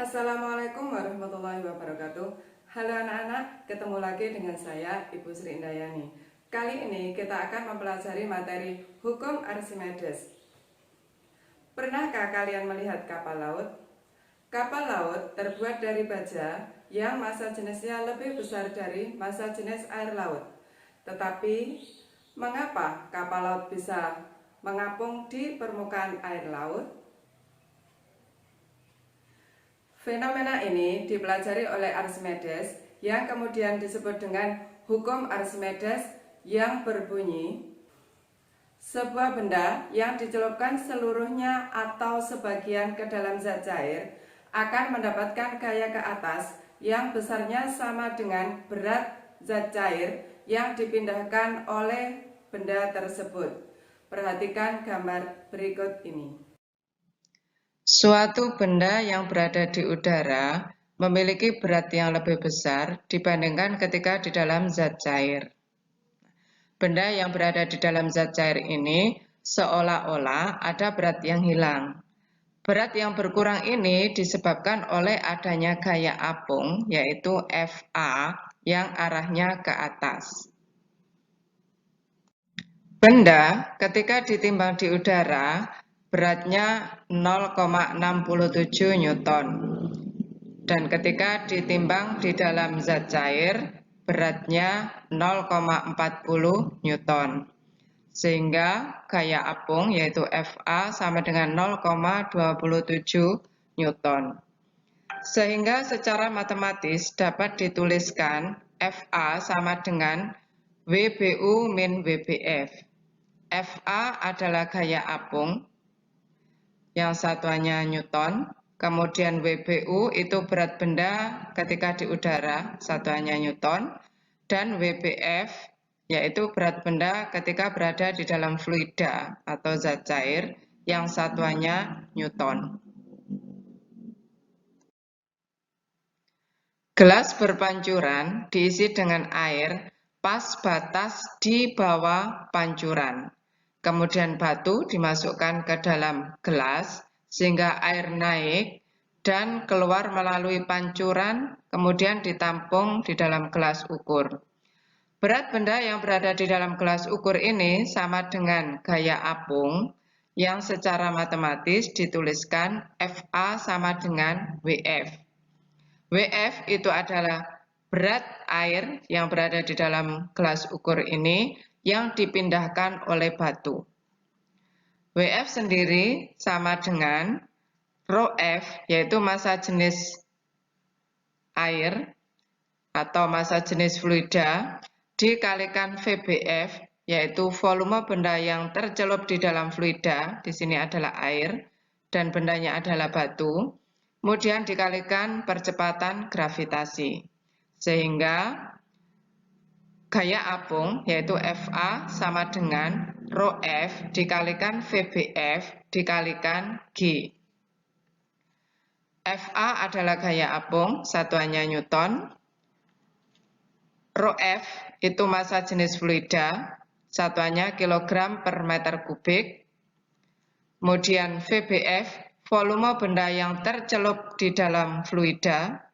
Assalamualaikum warahmatullahi wabarakatuh. Halo anak-anak, ketemu lagi dengan saya Ibu Sri Indayani. Kali ini kita akan mempelajari materi hukum Archimedes. Pernahkah kalian melihat kapal laut? Kapal laut terbuat dari baja yang massa jenisnya lebih besar dari massa jenis air laut. Tetapi, mengapa kapal laut bisa mengapung di permukaan air laut? Fenomena ini dipelajari oleh Archimedes yang kemudian disebut dengan hukum Archimedes yang berbunyi sebuah benda yang dicelupkan seluruhnya atau sebagian ke dalam zat cair akan mendapatkan gaya ke atas yang besarnya sama dengan berat zat cair yang dipindahkan oleh benda tersebut. Perhatikan gambar berikut ini. Suatu benda yang berada di udara memiliki berat yang lebih besar dibandingkan ketika di dalam zat cair. Benda yang berada di dalam zat cair ini seolah-olah ada berat yang hilang. Berat yang berkurang ini disebabkan oleh adanya gaya apung, yaitu Fa, yang arahnya ke atas. Benda ketika ditimbang di udara beratnya 0,67 Newton. Dan ketika ditimbang di dalam zat cair, beratnya 0,40 Newton. Sehingga gaya apung yaitu Fa sama dengan 0,27 Newton. Sehingga secara matematis dapat dituliskan Fa sama dengan WBU min WBF. Fa adalah gaya apung, yang satuannya Newton, kemudian WBU itu berat benda ketika di udara, satuannya Newton, dan WBF yaitu berat benda ketika berada di dalam fluida atau zat cair, yang satuannya Newton. Gelas berpancuran diisi dengan air pas batas di bawah pancuran. Kemudian batu dimasukkan ke dalam gelas sehingga air naik dan keluar melalui pancuran, kemudian ditampung di dalam gelas ukur. Berat benda yang berada di dalam gelas ukur ini sama dengan gaya apung yang secara matematis dituliskan Fa sama dengan Wf. Wf itu adalah berat air yang berada di dalam gelas ukur ini yang dipindahkan oleh batu. Wf sendiri sama dengan ρf, yaitu massa jenis air atau massa jenis fluida, dikalikan Vbf, yaitu volume benda yang tercelup di dalam fluida, di sini adalah air, dan bendanya adalah batu, kemudian dikalikan percepatan gravitasi. Sehingga gaya apung yaitu Fa sama dengan ρf dikalikan Vbf dikalikan G. Fa adalah gaya apung, satuannya Newton. ρf itu massa jenis fluida, satuannya kilogram per meter kubik. Kemudian Vbf volume benda yang tercelup di dalam fluida,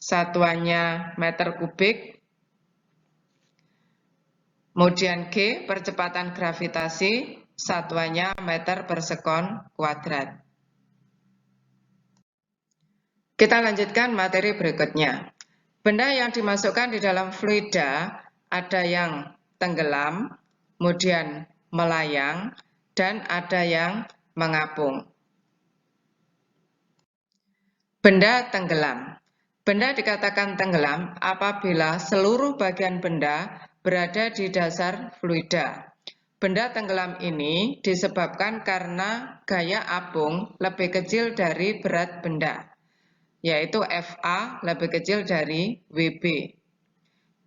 satuannya meter kubik. Kemudian G, percepatan gravitasi, satuannya meter per sekon kuadrat. Kita lanjutkan materi berikutnya. Benda yang dimasukkan di dalam fluida ada yang tenggelam, kemudian melayang, dan ada yang mengapung. Benda tenggelam. Benda dikatakan tenggelam apabila seluruh bagian benda berada di dasar fluida. Benda tenggelam ini disebabkan karena gaya apung lebih kecil dari berat benda, yaitu Fa lebih kecil dari Wb.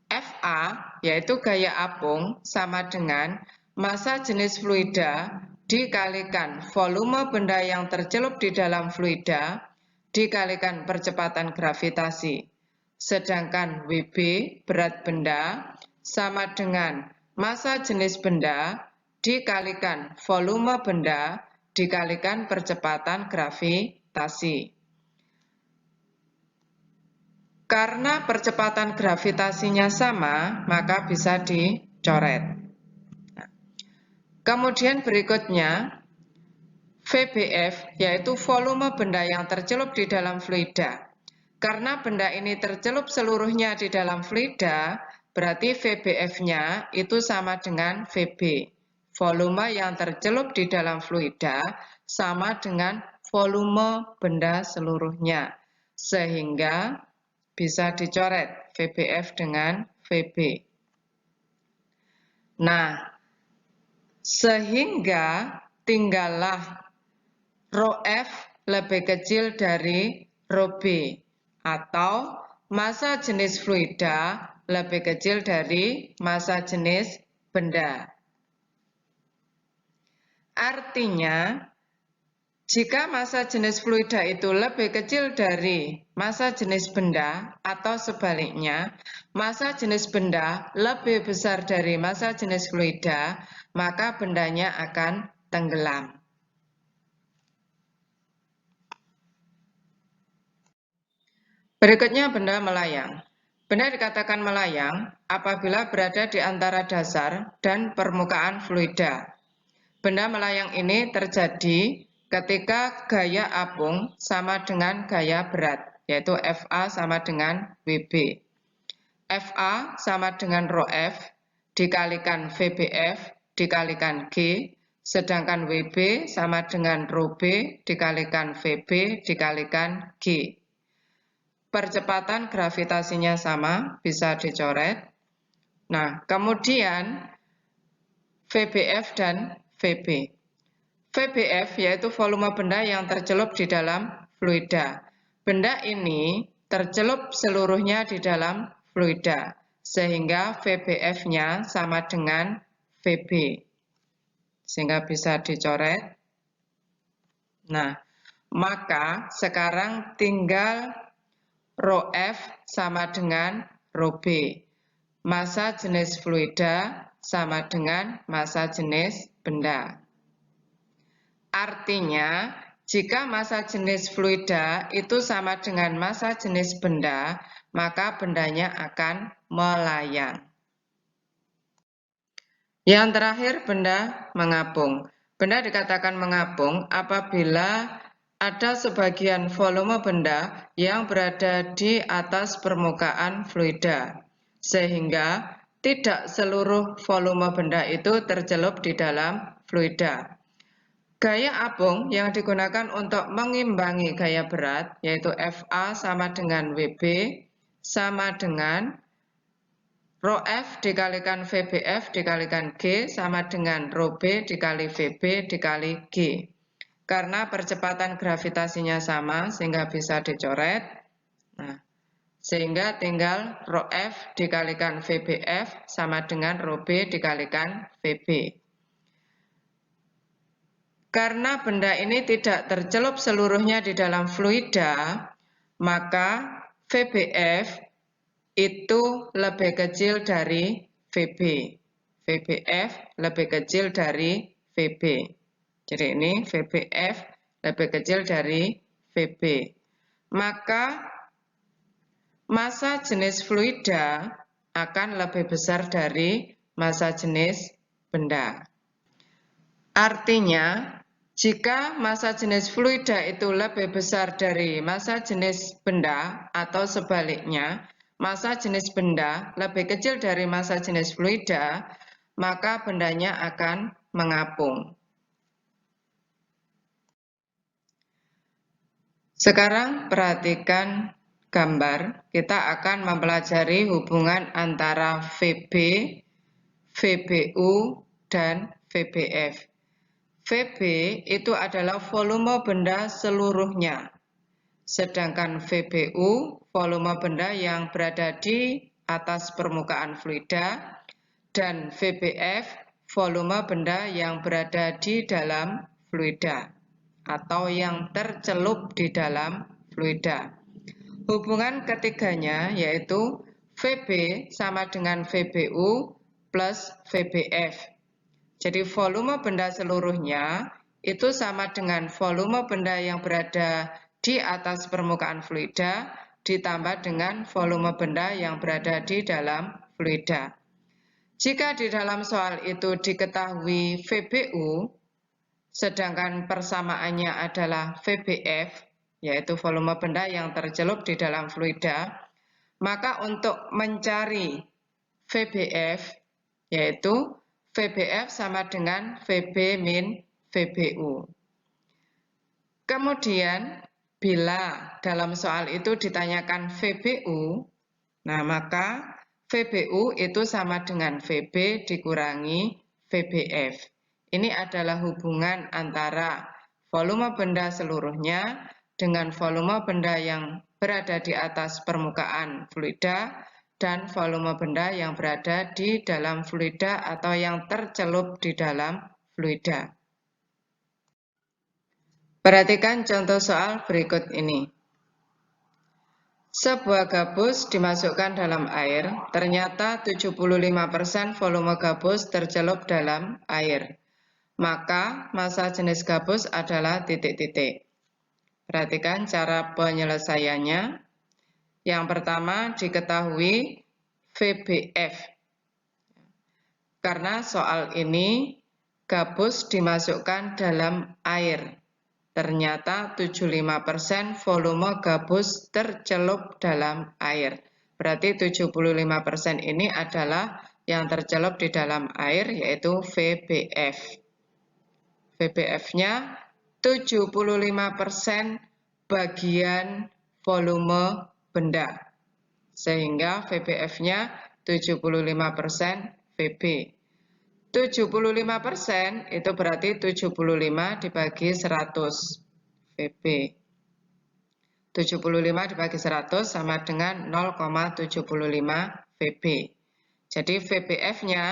Fa, yaitu gaya apung, sama dengan massa jenis fluida dikalikan volume benda yang tercelup di dalam fluida dikalikan percepatan gravitasi. Sedangkan Wb, berat benda, sama dengan massa jenis benda dikalikan volume benda dikalikan percepatan gravitasi. gravitasi. Karena percepatan gravitasinya sama, maka bisa dicoret. Kemudian berikutnya, VBF, yaitu volume benda yang tercelup di dalam fluida. Karena benda ini tercelup seluruhnya di dalam fluida, berarti VBF-nya itu sama dengan VB. Volume yang tercelup di dalam fluida sama dengan volume benda seluruhnya. Sehingga bisa dicoret VBF dengan VB. Nah, sehingga tinggallah rho F lebih kecil dari rho B, atau massa jenis fluida lebih kecil dari massa jenis benda. Artinya, jika massa jenis fluida itu lebih kecil dari massa jenis benda atau sebaliknya, massa jenis benda lebih besar dari massa jenis fluida, maka bendanya akan tenggelam. Berikutnya benda melayang. Benda dikatakan melayang apabila berada di antara dasar dan permukaan fluida. Benda melayang ini terjadi ketika gaya apung sama dengan gaya berat, yaitu FA sama dengan WB. FA sama dengan rho F dikalikan VBF dikalikan G, sedangkan WB sama dengan rho B dikalikan VB dikalikan G. Percepatan gravitasinya sama, bisa dicoret. Nah, kemudian VBF dan VB. VBF yaitu volume benda yang tercelup di dalam fluida. Benda ini tercelup seluruhnya di dalam fluida, sehingga VBF-nya sama dengan VB. Sehingga bisa dicoret. Nah, maka sekarang tinggal rho F sama dengan rho B. Massa jenis fluida sama dengan massa jenis benda. Artinya, jika massa jenis fluida itu sama dengan massa jenis benda, maka bendanya akan melayang. Yang terakhir, benda mengapung. Benda dikatakan mengapung apabila ada sebagian volume benda yang berada di atas permukaan fluida, sehingga tidak seluruh volume benda itu tercelup di dalam fluida. Gaya apung yang digunakan untuk mengimbangi gaya berat, yaitu FA sama dengan WB, sama dengan rho F dikalikan VBF dikalikan G, sama dengan rho B dikali VB dikali G. Karena percepatan gravitasinya sama, sehingga bisa dicoret. Nah, sehingga tinggal rho F dikalikan VBF sama dengan rho B dikalikan VB. Karena benda ini tidak tercelup seluruhnya di dalam fluida, maka VBF itu lebih kecil dari VB. VBF lebih kecil dari VB. Jadi ini VBF lebih kecil dari VB. Maka massa jenis fluida akan lebih besar dari massa jenis benda. Artinya, jika massa jenis fluida itu lebih besar dari massa jenis benda atau sebaliknya, massa jenis benda lebih kecil dari massa jenis fluida, maka bendanya akan mengapung. Sekarang perhatikan gambar, kita akan mempelajari hubungan antara VB, VBU, dan VBF. VB itu adalah volume benda seluruhnya, sedangkan VBU volume benda yang berada di atas permukaan fluida, dan VBF volume benda yang berada di dalam fluida atau yang tercelup di dalam fluida. Hubungan ketiganya yaitu VB sama dengan VBU plus VBF. Jadi volume benda seluruhnya itu sama dengan volume benda yang berada di atas permukaan fluida ditambah dengan volume benda yang berada di dalam fluida. Jika di dalam soal itu diketahui VBU, sedangkan persamaannya adalah VBF, yaitu volume benda yang tercelup di dalam fluida, maka untuk mencari VBF, yaitu VBF sama dengan VB min VBU. Kemudian, bila dalam soal itu ditanyakan VBU, nah maka VBU itu sama dengan VB dikurangi VBF. Ini adalah hubungan antara volume benda seluruhnya dengan volume benda yang berada di atas permukaan fluida dan volume benda yang berada di dalam fluida atau yang tercelup di dalam fluida. Perhatikan contoh soal berikut ini. Sebuah gabus dimasukkan dalam air, ternyata 75% volume gabus tercelup dalam air. Maka massa jenis gabus adalah titik-titik. Perhatikan cara penyelesaiannya. Yang pertama diketahui VBF. Karena soal ini gabus dimasukkan dalam air. Ternyata 75% volume gabus tercelup dalam air. Berarti 75% ini adalah yang tercelup di dalam air, yaitu VBF. VBF-nya 75% bagian volume benda. Sehingga VBF-nya 75% VB. 75% itu berarti 75 dibagi 100 VB. 75 dibagi 100 sama dengan 0,75 VB. Jadi VBF-nya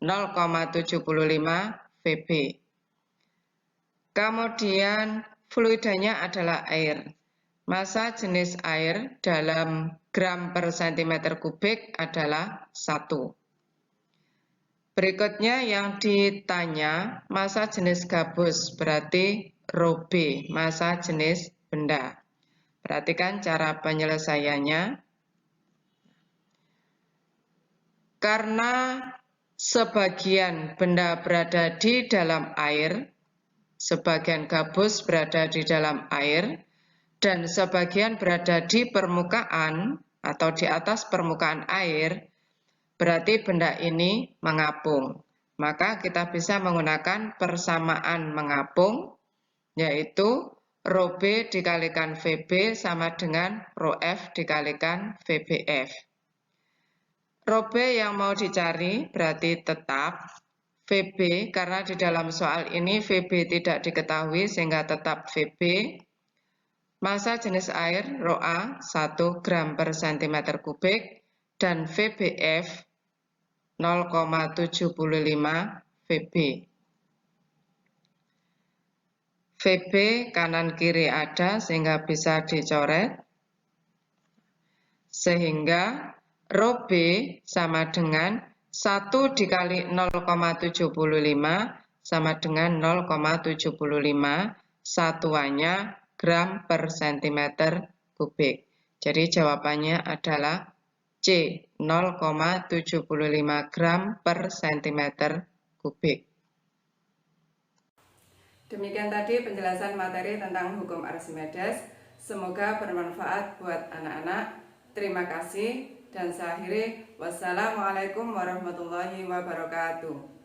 0,75 VB. Kemudian fluidanya adalah air. Massa jenis air dalam gram per cm kubik adalah 1. Berikutnya yang ditanya massa jenis gabus, berarti ρB, massa jenis benda. Perhatikan cara penyelesaiannya. Karena sebagian benda berada di dalam air, sebagian gabus berada di dalam air, dan sebagian berada di permukaan atau di atas permukaan air, berarti benda ini mengapung. Maka kita bisa menggunakan persamaan mengapung, yaitu ρB dikalikan VB sama dengan ρF dikalikan VBF. ρB yang mau dicari berarti tetap VB, karena di dalam soal ini VB tidak diketahui sehingga tetap VB. Massa jenis air ρA 1 gram per cm kubik dan VBF 0,75 VB. VB kanan kiri ada sehingga bisa dicoret. Sehingga ρB sama dengan 1 dikali 0,75 sama dengan 0,75, satuannya gram per cm kubik. Jadi jawabannya adalah C, 0,75 gram per cm kubik. Demikian tadi penjelasan materi tentang hukum Archimedes. Semoga bermanfaat buat anak-anak. Terima kasih dan saya akhiri. Wassalamualaikum warahmatullahi wabarakatuh.